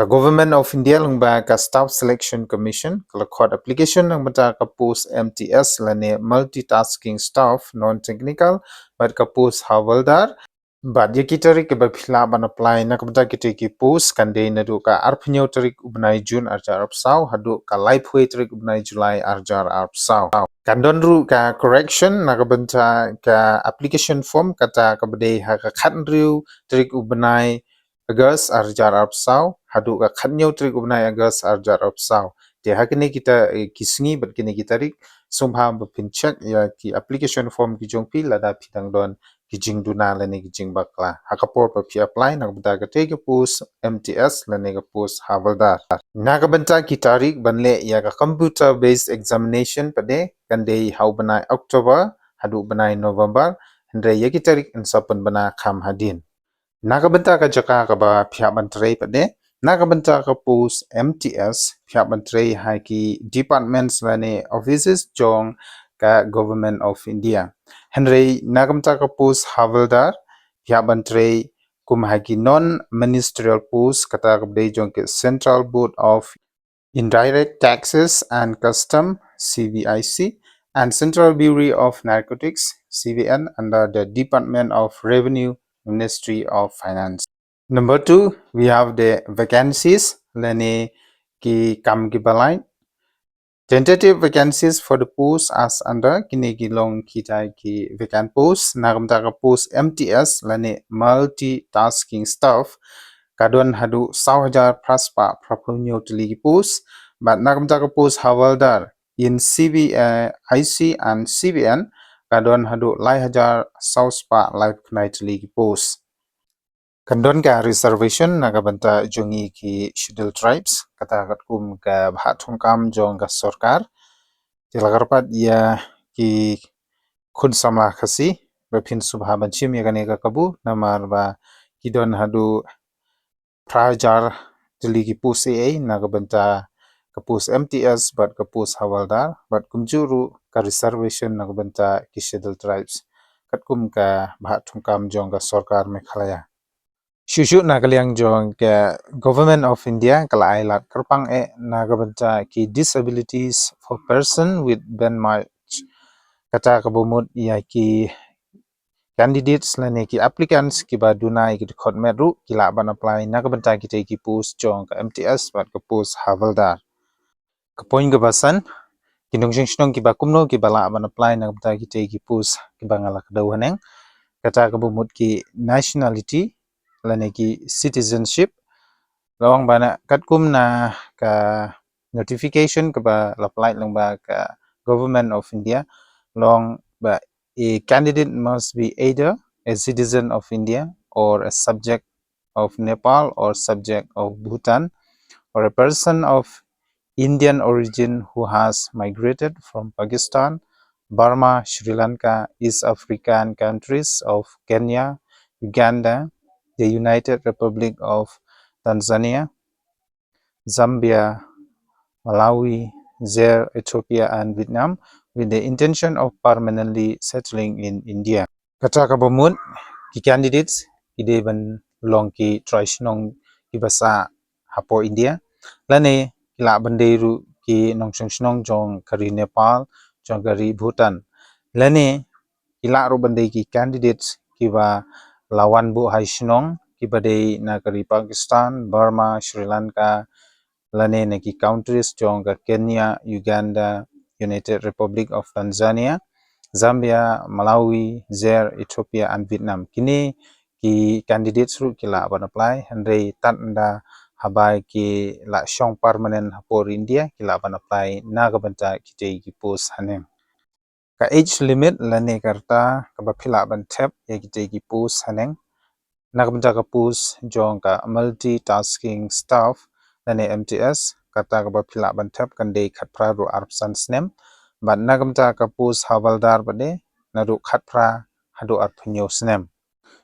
Government of India lungba ka Staff Selection Commission kalakot application ng bata ka post MTS lane multitasking staff non-technical but ka post Havaldar but yakitari ke bapila ban apply na kabata kiti ki post kande na do ka arpnyo tarik ubnai June arjar apsaw hadu ka live way tarik ubnai July arjar apsaw kandon ru ka correction na kabanta ka application form kata kabade ha ka khanriu tarik ubnai Agas arjar apsaw hadu ka khanyo trik ubnai agas arjar apsaw te hakini kita kisngi bat kini kitarik sumha bapinchak ya ki application form ki jongpi lada pidang don ki jingduna lani ki jingbakla hakapor pa pi apply nak bata ka take post MTS lani ka post Havaldar nakabanta ki tarik banle ya ka computer based examination pade kande hau banai October hadu banai November hendre ya ki tarik insapan bana kham hadin Nakabenta ka jaka ka ba pihak menteri pade nakabenta ka post MTS pihak menteri hai ki departments lane offices Jong ka government of India Henry nakabenta ka post Havaldar pihak menteri kum hai ki non ministerial post kata ka bde Jong ke Central Board of Indirect Taxes and Custom CBIC and Central Bureau of Narcotics CBN under the Department of Revenue Ministry of Finance. Number 2, we have the vacancies. Lene ki kam ki balai. Tentative vacancies for the post as under kini gilong kita ki vacant post. Nagamta ka post MTS lene multitasking staff. Kadon hadu 1,000 praspa prapunyo tili post. But nagamta ka post Havaldar in IC and CBN. Kadon hadu 1,000 sauspa live kunai tili post. Kandon ka reservation nakabanta jongi ki scheduled tribes kata katkum ka bhatung kam jong ka sarkar tilagarpat ya ki khud samla khasi baphin subha banchim ya gane ka kabu namar ba kidon hadu prajar tili ki pus AA nakabanta ka pus MTS but ka pus Havaldar but kumjuru ka reservation nakabanta ki scheduled tribes katkum ka bhatung kam jong ka sarkar Meghalaya Shushu nagaliang jong ke Government of India kalai lat kerpang nagabanta ki disabilities for person with ben march kata kabumut ya ki candidates lane ki applicants ki baduna ki khot meru ki la ban apply nagabanta ki te ki post jong ka MTS bat ka post Havaldar ka point ka basan ki nongsainhima ki ba kumno ki bala ban apply nagabanta ki te ki post ki bangala ka dawaneng kata kabumut ki nationality lane ki citizenship lawang bana katkum na ka notification ka ba apply lang ba ka government of India long ba a candidate must be either a citizen of India or a subject of Nepal or subject of Bhutan or a person of Indian origin who has migrated from Pakistan, Burma, Sri Lanka, East African countries of Kenya, Uganda, the United Republic of Tanzania, Zambia, Malawi, Zaire, Ethiopia, and Vietnam with the intention of permanently settling in India. Kata kabamut ki candidates ide ban long ki traditional ki basa hapo India lane kila banderu ki nongsainhima jong kari Nepal jong kari Bhutan lane kila ro bande ki candidates ki ba lawan bu hai shinong ki bade na kari Pakistan, Burma, Sri Lanka lane na ki countries jong ka Kenya, Uganda, United Republic of Tanzania, Zambia, Malawi, Zaire, Ethiopia, and Vietnam. Kini ki candidates ru kila ban apply hendre tanda habai ki la shong permanent hapor India kila ban apply nagabanta kite ki post hanem. Ka age limit lane karta ka ba phila ban tap ya kite ki post haneng nagabanta ka post jong ka multitasking staff lane MTS kata ka ba phila ban tap kande khatpra ru arpsan snem but nagamta ka post Havaldar bade naru khatpra hadu arphnyo snem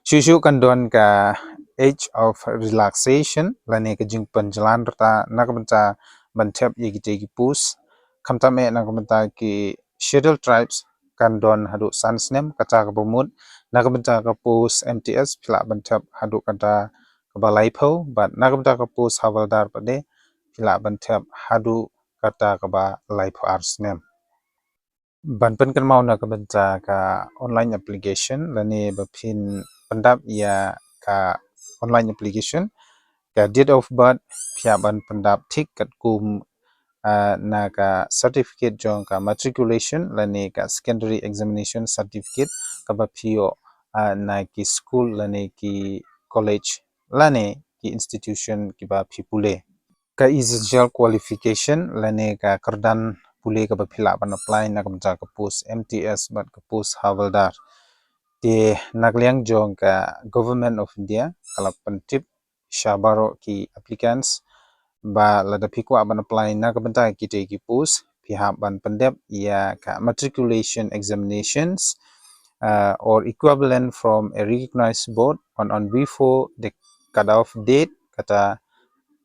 shushu kandon ka age of relaxation lane ka jingpan jalan rata nagamta ban tap ye kite ki post khamtame nagamta ki scheduled tribes kandon hadu sansnem kata ka bumut nagamta ka post MTS phila ban tap hadu kata Balait po but nagamta ka post Havaldar pade pila bantep hadu kata kaba life ars nem banpen kan mau na kabanta ka online application lani bapin pendap ya ka online application ka date of birth pia ban pendap tik kat kum na ka certificate jong ka matriculation lani ka secondary examination certificate ka bapio na ki school lani ki college lani ki institution ki ba pipule ka essential qualification lani ka kerdan pule ka bapila ban apply na kamja ka post MTS bat ka post Havaldar di nagliang jong ka government of India kalap pentip syabaro ki applicants ba lada pikwa ban apply na kabenta kite ki post pihak ban pendep ya ka matriculation examinations or equivalent from a recognized board on before the cutoff date kata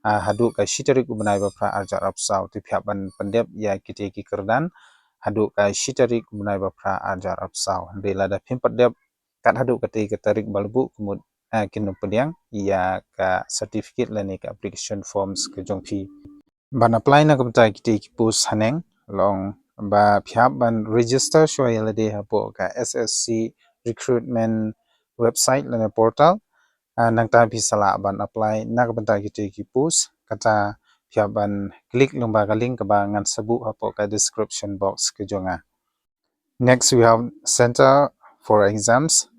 haduk ka shitarik ubnai ba pra arjar apsau ti pihak ban pendep ya kite ki kerdan haduk ka shitarik ubnai ba pra arjar apsau de lada pimpat dep kat haduk kate katarik balbu kumut kinu pediang ya ka certificate lani ka application forms ke jongpi ban apply na kumta kite ki post haneng long ba pihak ban register shoya lade hapo ka SSC recruitment website lana portal nang ta bisala ban apply na kabanta kite ki post kata pihak ban klik lumba ka link ba ngan sabu hapo ka description box ke jonga next we have center for exams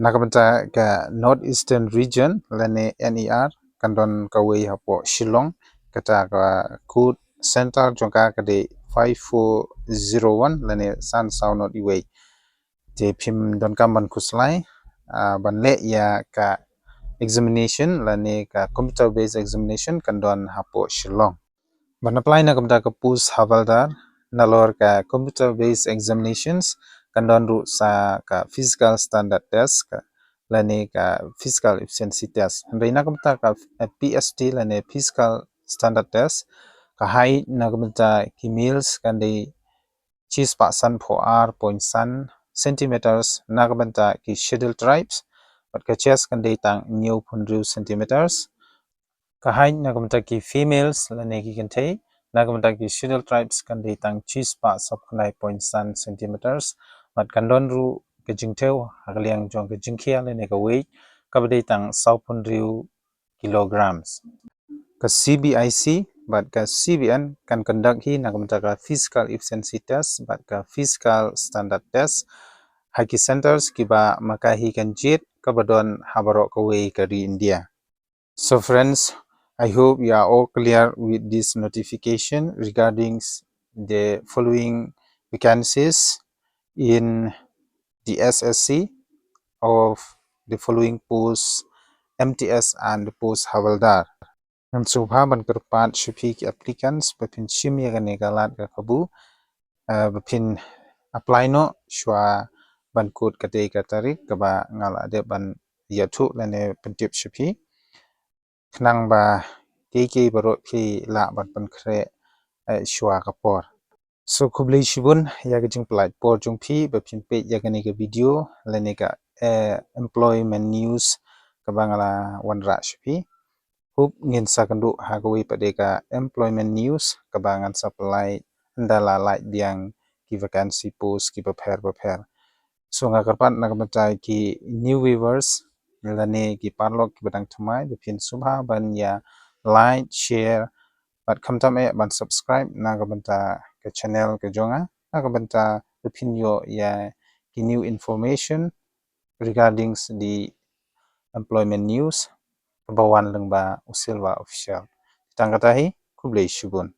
nakabanta ka northeastern region lane NER kandon kawei hapo shillong kata ka code center jongka kade 5401 lane san sao not iwei je phim don kamban kuslai ban le ya ka examination lane ka computer based examination kandon hapo shillong ban apply na kamta ka post Havaldar nalor ka computer based examinations kandon ru sa ka physical standard test ka lane ka physical efficiency test handai na kamta ka PST lane physical standard test ka height na kamta ki meals kandai cheese pa san pho r point san centimeters na kamta ki scheduled tribes but ka chest kandai tang new punru centimeters ka height na kamta ki females lane ki kantai na kamta ki scheduled tribes kandai tang cheese pa sub kanai point san centimeters but kandon ru ke jingteu hagaliang jong ke jingkhia lane ka weight ka badai tang sau punru kilograms ka CBIC but ka CBN kan conduct hi na kamta ka physical efficiency test but ka physical standard test haki centers kiba makahi kan jit kabadon habaro kawei kari India. So friends, I hope you are all clear with this notification regarding the following vacancies in the SSC of the following posts MTS and post Havaldar. Nam subha ban kerpat shupi ki applicants bapin shimya ga negalat ga kabu bapin apply no shwa ban kod kate ka tarik kaba ngala de ban yatu lane pentip shupi knang ba keke baro ki la ban pan kre shwa kapor so kublai shibun ya ga jing plait por jung phi bapin pe ya ga ne ga video lane ga employment news kaba ngala wanra shupi Hub ngin sakandu hagawi padeka employment news kabangan supply ndala light diang ki vacancy post ki prepare so ngakarpan nakamata ki new viewers lane ki parlok ki badang thamai bipin subha ban ya like share bat khamtam ban subscribe nakamata ke channel ke jonga nakamata bipin yo ya ki new information regarding the employment news bawan lengba usilwa official tangkatahi kublai shubun